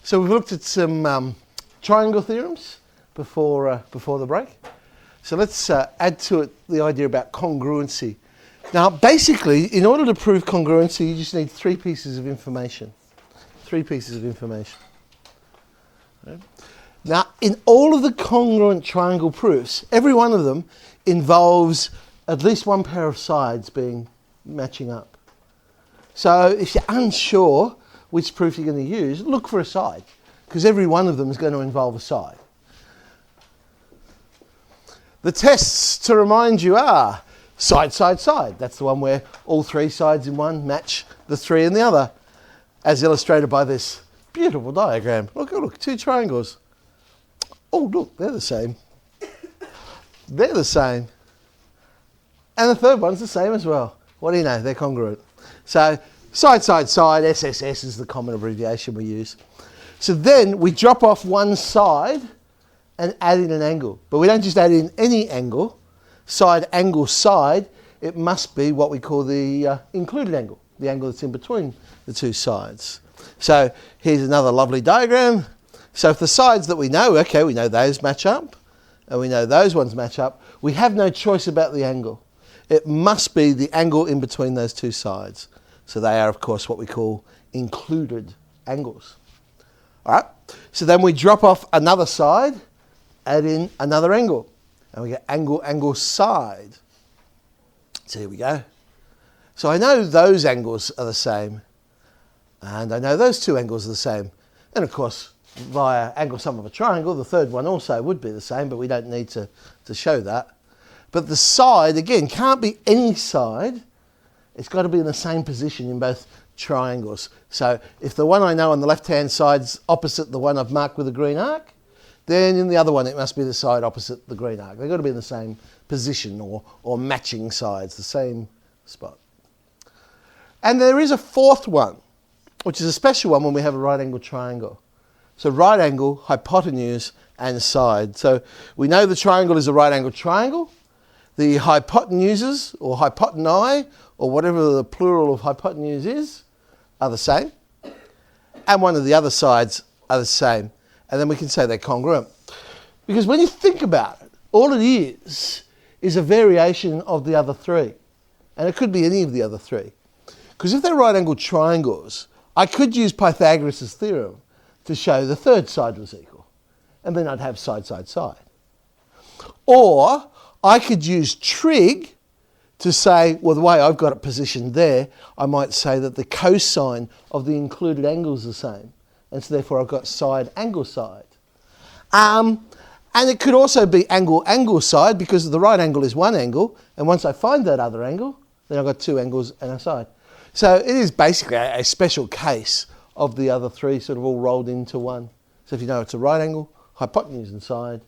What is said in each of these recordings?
So we've looked at some triangle theorems before the break. So let's add to it the idea about congruency. Now, basically, in order to prove congruency, you just need three pieces of information. Right? Now, in all of the congruent triangle proofs, every one of them involves at least one pair of sides matching up. So if you're unsure which proof you're going to use, look for a side, because every one of them is going to involve a side. The tests, to remind you, are side, side, side. That's the one where all three sides in one match the three in the other, as illustrated by this beautiful diagram. Look, two triangles. Oh, look, they're the same. They're the same. And the third one's the same as well. What do you know? They're congruent. So side, side, side, SSS is the common abbreviation we use. So then we drop off one side and add in an angle. But we don't just add in any angle, side, angle, side. It must be what we call the included angle, the angle that's in between the two sides. So here's another lovely diagram. So if the sides that we know, okay, we know those match up, and we know those ones match up, we have no choice about the angle. It must be the angle in between those two sides. So they are, of course, what we call included angles. All right, so then we drop off another side, add in another angle, and we get angle, angle, side. So here we go. So I know those angles are the same, and I know those two angles are the same. And of course, via angle sum of a triangle, the third one also would be the same, but we don't need to show that. But the side, again, can't be any side. It's got to be in the same position in both triangles. So if the one I know on the left-hand side's opposite the one I've marked with a green arc, then in the other one it must be the side opposite the green arc. They've got to be in the same position or matching sides, the same spot. And there is a fourth one, which is a special one when we have a right angle triangle. So right angle, hypotenuse, and side. So we know the triangle is a right angle triangle. The hypotenuses, or hypotenuae, or whatever the plural of hypotenuse is, are the same. And one of the other sides are the same. And then we can say they're congruent. Because when you think about it, all it is a variation of the other three. And it could be any of the other three. Because if they're right angle triangles, I could use Pythagoras' theorem to show the third side was equal. And then I'd have side, side, side. Or I could use trig to say, well, the way I've got it positioned there, I might say that the cosine of the included angle is the same. And so therefore I've got side, angle, side. And it could also be angle, angle, side, because the right angle is one angle. And once I find that other angle, then I've got two angles and a side. So it is basically a special case of the other three sort of all rolled into one. So if you know it's a right angle, hypotenuse and side,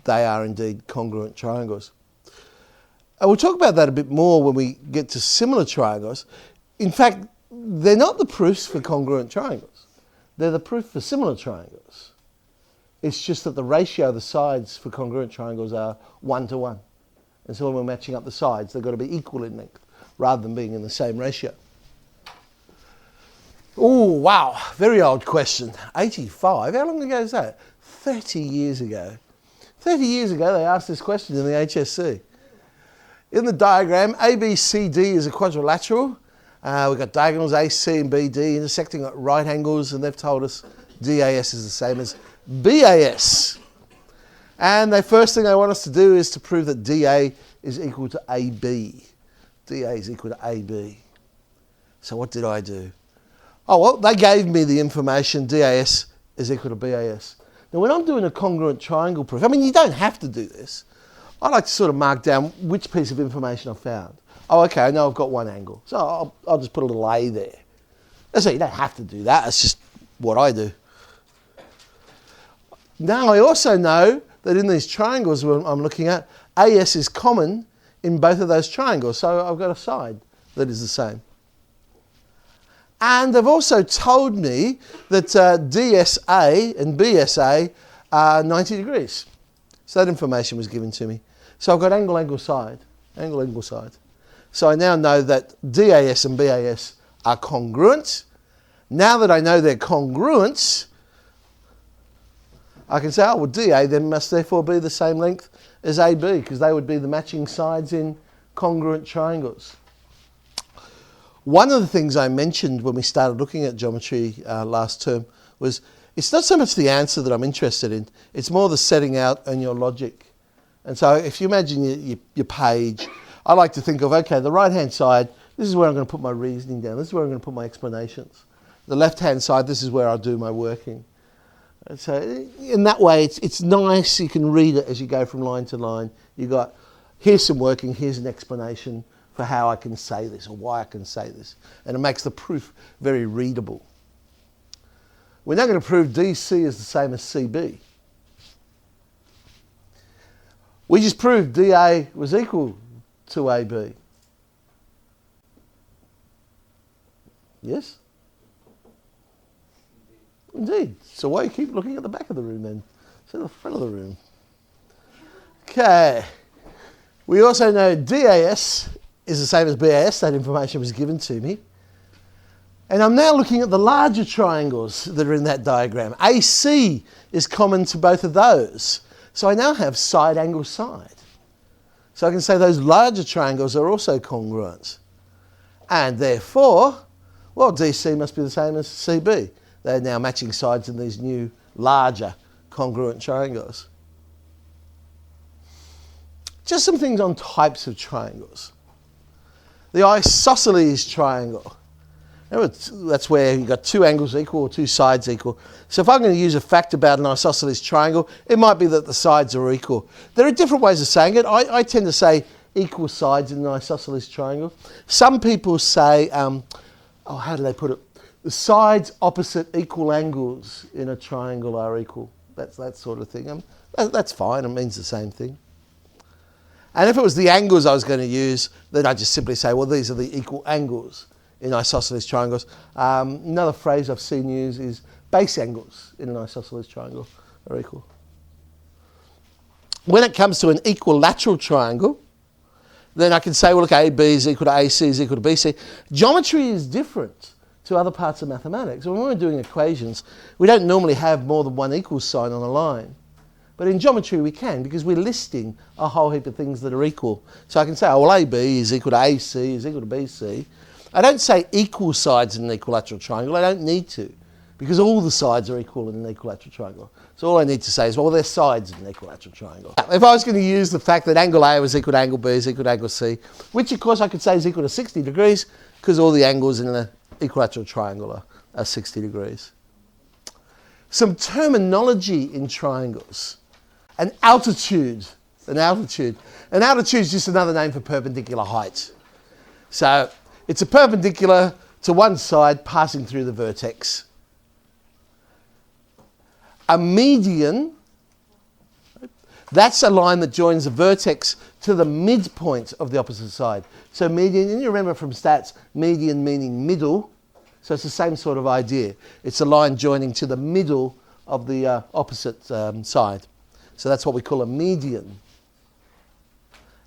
they are indeed congruent triangles. And we'll talk about that a bit more when we get to similar triangles. In fact, they're not the proofs for congruent triangles. They're the proof for similar triangles. It's just that the ratio of the sides for congruent triangles are 1 to 1. And so when we're matching up the sides, they've got to be equal in length rather than being in the same ratio. Oh, wow, very old question. 85, how long ago is that? 30 years ago. 30 years ago, they asked this question in the HSC. In the diagram, ABCD is a quadrilateral. We've got diagonals AC and BD intersecting at right angles, and they've told us DAS is the same as BAS. And the first thing they want us to do is to prove that DA is equal to AB. DA is equal to AB. So what did I do? Oh, well, they gave me the information DAS is equal to BAS. Now, when I'm doing a congruent triangle proof, I mean, you don't have to do this. I like to sort of mark down which piece of information I've found. Oh, okay, I know I've got one angle. So I'll just put a little A there. That's it, you don't have to do that. It's just what I do. Now, I also know that in these triangles I'm looking at, AS is common in both of those triangles. So I've got a side that is the same. And they've also told me that DSA and BSA are 90 degrees. So that information was given to me. So I've got angle, angle, side. Angle, angle, side. So I now know that DAS and BAS are congruent. Now that I know they're congruent, I can say, oh, well, DA then must therefore be the same length as AB, because they would be the matching sides in congruent triangles. One of the things I mentioned when we started looking at geometry last term was it's not so much the answer that I'm interested in, it's more the setting out and your logic. And so if you imagine your page, I like to think of, okay, the right-hand side, this is where I'm going to put my reasoning down, this is where I'm going to put my explanations. The left-hand side, this is where I'll do my working. And so in that way, it's nice, you can read it as you go from line to line. You've got, here's some working, here's an explanation for how I can say this or why I can say this. And it makes the proof very readable. We're now going to prove DC is the same as CB. We just proved DA was equal to AB. Yes? Indeed. So why do you keep looking at the back of the room then? It's at the front of the room. Okay. We also know DAS is the same as BAS. That information was given to me. And I'm now looking at the larger triangles that are in that diagram. AC is common to both of those. So I now have side angle side. So I can say those larger triangles are also congruent. And therefore, well, DC must be the same as CB. They're now matching sides in these new, larger, congruent triangles. Just some things on types of triangles. The isosceles triangle. That's where you've got two angles equal or two sides equal. So if I'm going to use a fact about an isosceles triangle, it might be that the sides are equal. There are different ways of saying it. I tend to say equal sides in an isosceles triangle. Some people say, how do they put it? The sides opposite equal angles in a triangle are equal. That's that sort of thing. That's fine. It means the same thing. And if it was the angles I was going to use, then I just simply say, well, these are the equal angles in isosceles triangles. Another phrase I've seen used is base angles in an isosceles triangle are equal. When it comes to an equilateral triangle, then I can say, well, look, AB is equal to AC is equal to BC. Geometry is different to other parts of mathematics. When we're doing equations, we don't normally have more than one equal sign on a line. But in geometry we can, because we're listing a whole heap of things that are equal. So I can say, oh, well, AB is equal to AC is equal to BC. I don't say equal sides in an equilateral triangle. I don't need to, because all the sides are equal in an equilateral triangle. So all I need to say is, well, they're sides in an equilateral triangle. If I was going to use the fact that angle A was equal to angle B is equal to angle C, which of course I could say is equal to 60 degrees, because all the angles in an equilateral triangle are 60 degrees. Some terminology in triangles. An altitude. An altitude is just another name for perpendicular height. So it's a perpendicular to one side passing through the vertex. A median, that's a line that joins the vertex to the midpoint of the opposite side. So median, and you remember from stats, median meaning middle. So it's the same sort of idea. It's a line joining to the middle of the opposite side. So that's what we call a median.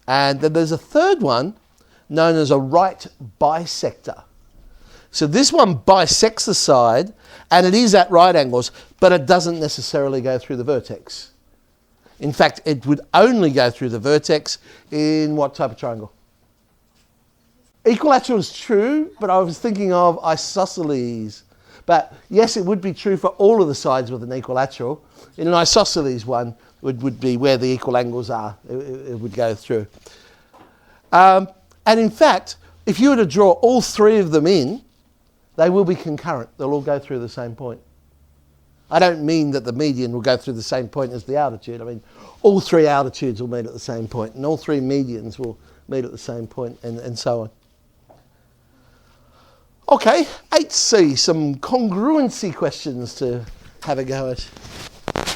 And then there's a third one known as a right bisector. So this one bisects the side, and it is at right angles, but it doesn't necessarily go through the vertex. In fact, it would only go through the vertex in what type of triangle? Equilateral is true, but I was thinking of isosceles. But yes, it would be true for all of the sides with an equilateral. In an isosceles one, would be where the equal angles are. It would go through. And in fact, if you were to draw all three of them in, they will be concurrent. They'll all go through the same point. I don't mean that the median will go through the same point as the altitude. I mean, all three altitudes will meet at the same point, and all three medians will meet at the same point, and so on. Okay, 8C, some congruency questions to have a go at.